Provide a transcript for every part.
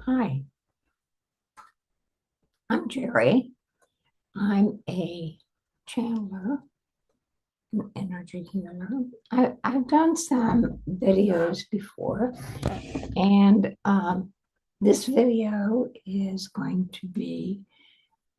Hi, I'm Jerry. I'm a channeler, an energy healer. I've done some videos before, and this video is going to be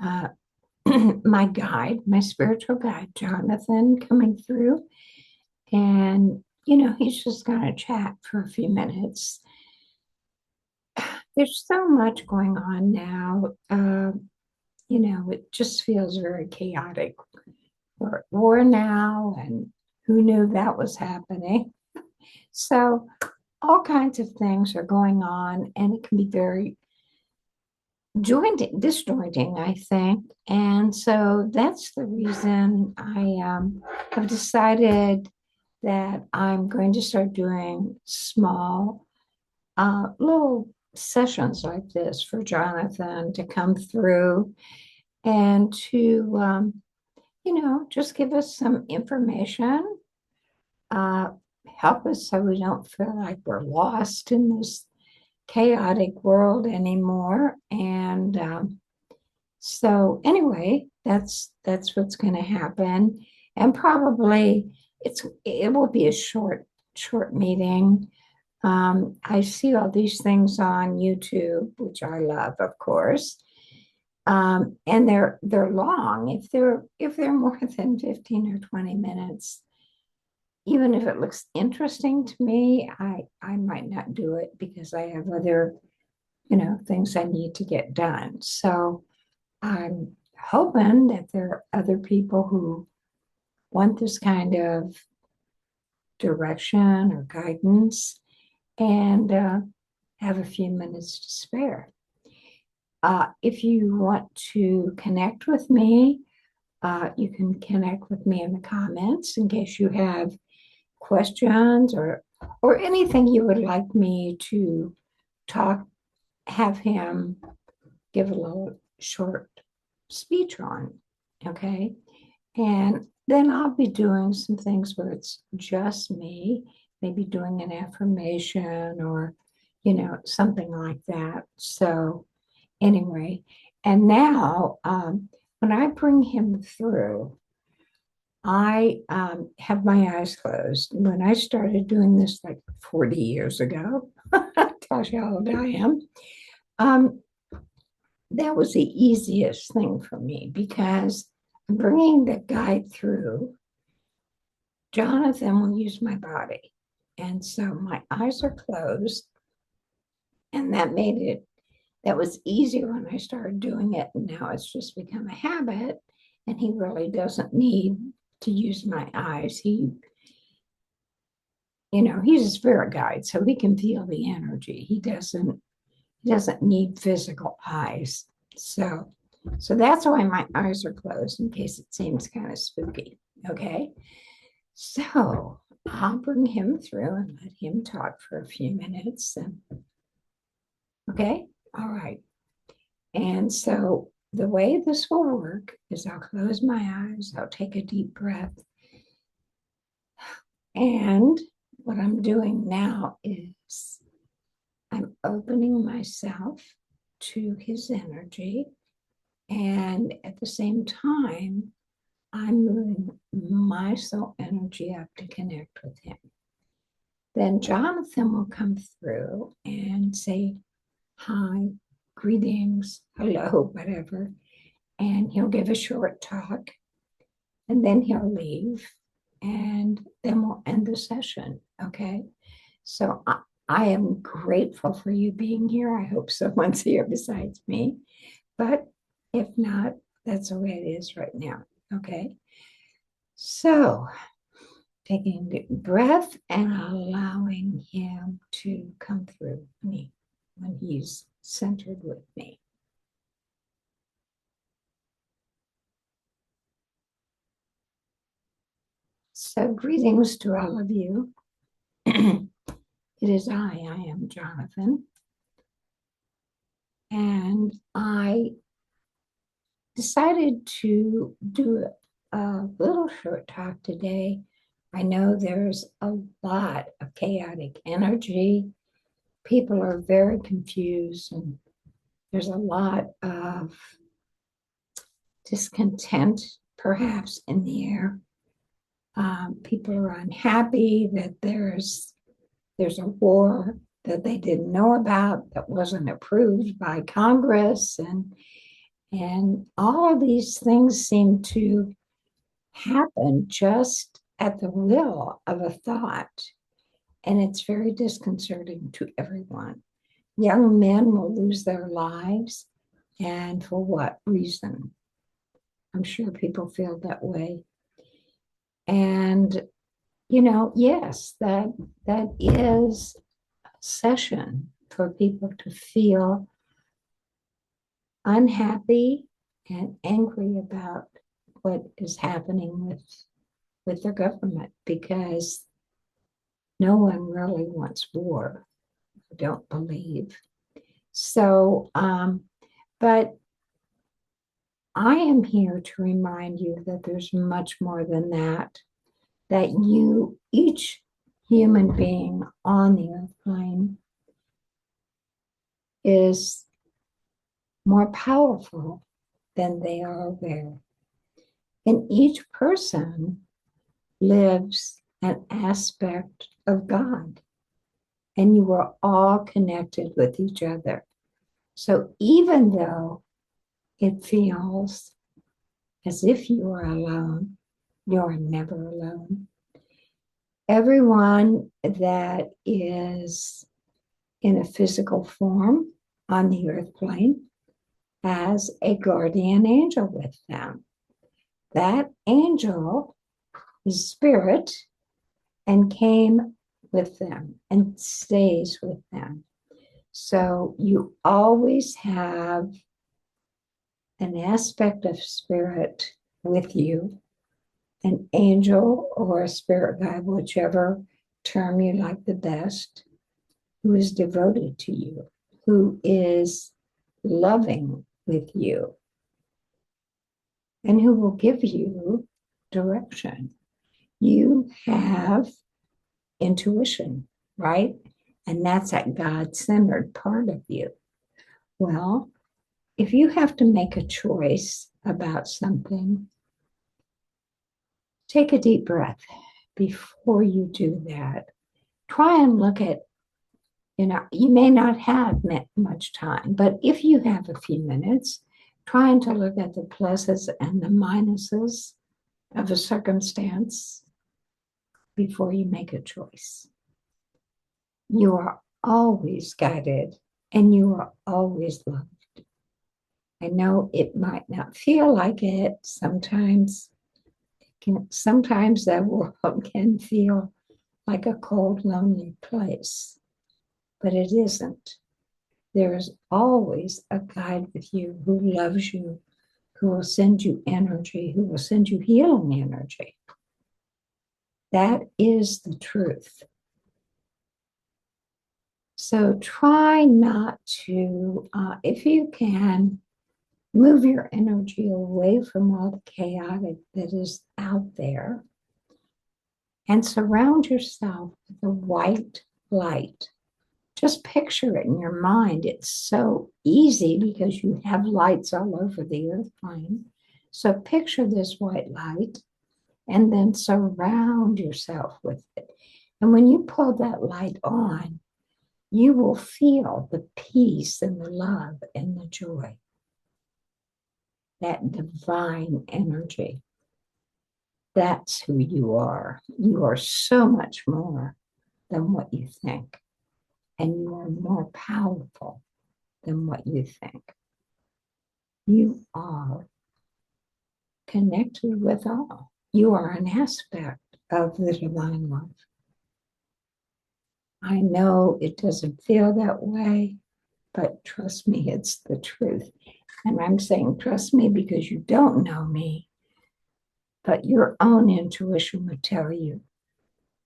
uh, my guide, my spiritual guide, Jonathan, coming through. And, he's just going to chat for a few minutes. There's so much going on now. It just feels very chaotic. We're at war now, and who knew that was happening? So, all kinds of things are going on, and it can be very disjointing, I think. And so, that's the reason I have decided that I'm going to start doing small, little sessions like this for Jonathan to come through and to just give us some information, uh, help us so we don't feel like we're lost in this chaotic world anymore. And so, anyway, that's what's going to happen, and probably it will be a short meeting. I see all these things on YouTube, which I love, of course. And they're long. If they're more than 15 or 20 minutes, even if it looks interesting to me, I might not do it because I have other, things I need to get done. So I'm hoping that there are other people who want this kind of direction or guidance and have a few minutes to spare. If you want to connect with me, you can connect with me in the comments in case you have questions or anything you would like me to talk, have him give a little short speech on. Okay. And then I'll be doing some things where it's just me, maybe doing an affirmation or, something like that. So, anyway, and now when I bring him through, I have my eyes closed. When I started doing this like 40 years ago, tells you how old I am, um, that was the easiest thing for me because bringing the guide through, Jonathan will use my body. And so my eyes are closed, and that was easier when I started doing it. And now it's just become a habit. And he really doesn't need to use my eyes. He's a spirit guide, so he can feel the energy. He doesn't need physical eyes. So that's why my eyes are closed in case it seems kind of spooky. Okay. So I'll bring him through and let him talk for a few minutes. Okay. All right. And so the way this will work is I'll close my eyes, I'll take a deep breath. And what I'm doing now is I'm opening myself to his energy. And at the same time, I'm moving my soul energy up to connect with him. Then Jonathan will come through and say, hi, greetings, hello, whatever. And he'll give a short talk and then he'll leave and then we'll end the session. Okay. So I am grateful for you being here. I hope someone's here besides me. But if not, that's the way it is right now. Okay. So taking a deep breath and allowing him to come through me when he's centered with me. So greetings to all of you. It is I am Jonathan. And I decided to do a little short talk today. I know there's a lot of chaotic energy people are very confused, and there's a lot of discontent, perhaps, in the air. People are unhappy that there's a war that they didn't know about, that wasn't approved by Congress, and all of these things seem to happen just at the will of a thought. And it's very disconcerting to everyone. Young men will lose their lives. And for what reason? I'm sure people feel that way. And, yes, that is a session for people to feel unhappy and angry about what is happening with their government, because no one really wants war, I don't believe. So, but I am here to remind you that there's much more than that, that each human being on the earth plane, is more powerful than they are aware. And each person lives an aspect of God, and you are all connected with each other. So even though it feels as if you are alone, you are never alone. Everyone that is in a physical form on the earth plane has a guardian angel with them. That angel is spirit and came with them and stays with them. So you always have an aspect of spirit with you, an angel or a spirit guide, whichever term you like the best, who is devoted to you, who is loving with you, and who will give you direction. You have intuition, right? And that's that God-centered part of you. Well, if you have to make a choice about something, take a deep breath before you do that. Try and look at, you may not have much time, but if you have a few minutes, trying to look at the pluses and the minuses of a circumstance before you make a choice. You are always guided and you are always loved. I know it might not feel like it. Sometimes that world can feel like a cold, lonely place, but it isn't. There is always a guide with you who loves you, who will send you energy, who will send you healing energy. That is the truth. So try not to, if you can, move your energy away from all the chaotic that is out there and surround yourself with a white light. Just picture it in your mind. It's so easy because you have lights all over the earth plane. So picture this white light and then surround yourself with it. And when you pull that light on, you will feel the peace and the love and the joy, that divine energy. That's who you are. You are so much more than what you think. And you are more powerful than what you think. You are connected with all. You are an aspect of the divine love. I know it doesn't feel that way, but trust me, it's the truth. And I'm saying trust me because you don't know me, but your own intuition would tell you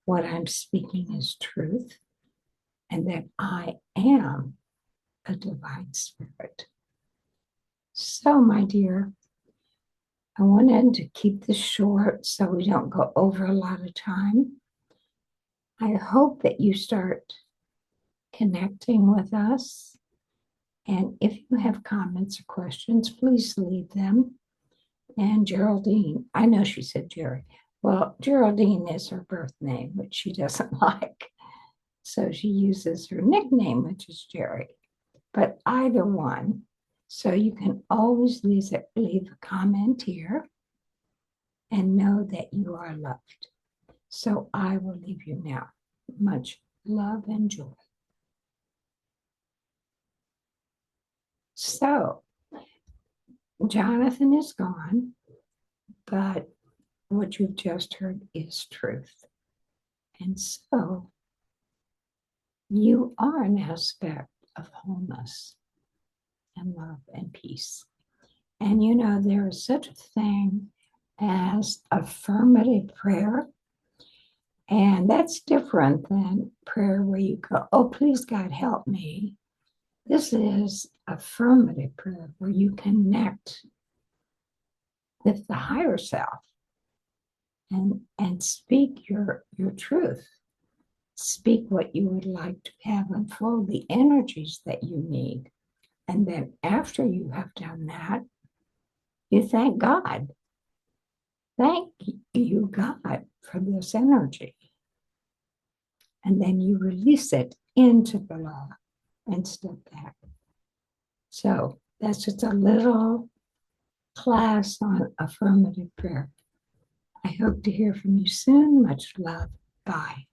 what I'm speaking is truth and that I am a divine spirit. So, my dear, I wanted to keep this short so we don't go over a lot of time. I hope that you start connecting with us. And if you have comments or questions, please leave them. And Geraldine, I know she said Jerry. Well, Geraldine is her birth name, which she doesn't like. So she uses her nickname, which is Jerry. But either one. So you can always leave a comment here and know that you are loved. So I will leave you now. Much love and joy. So Jonathan is gone, but what you've just heard is truth. And so you are an aspect of wholeness and love and peace. And you know, there is such a thing as affirmative prayer. And that's different than prayer where you go, oh, please, God, help me. This is affirmative prayer where you connect with the higher self and speak your truth. Speak what you would like to have unfold, the energies that you need. And then after you have done that, you thank God. Thank you, God, for this energy. And then you release it into the law and step back. So that's just a little class on affirmative prayer. I hope to hear from you soon. Much love. Bye.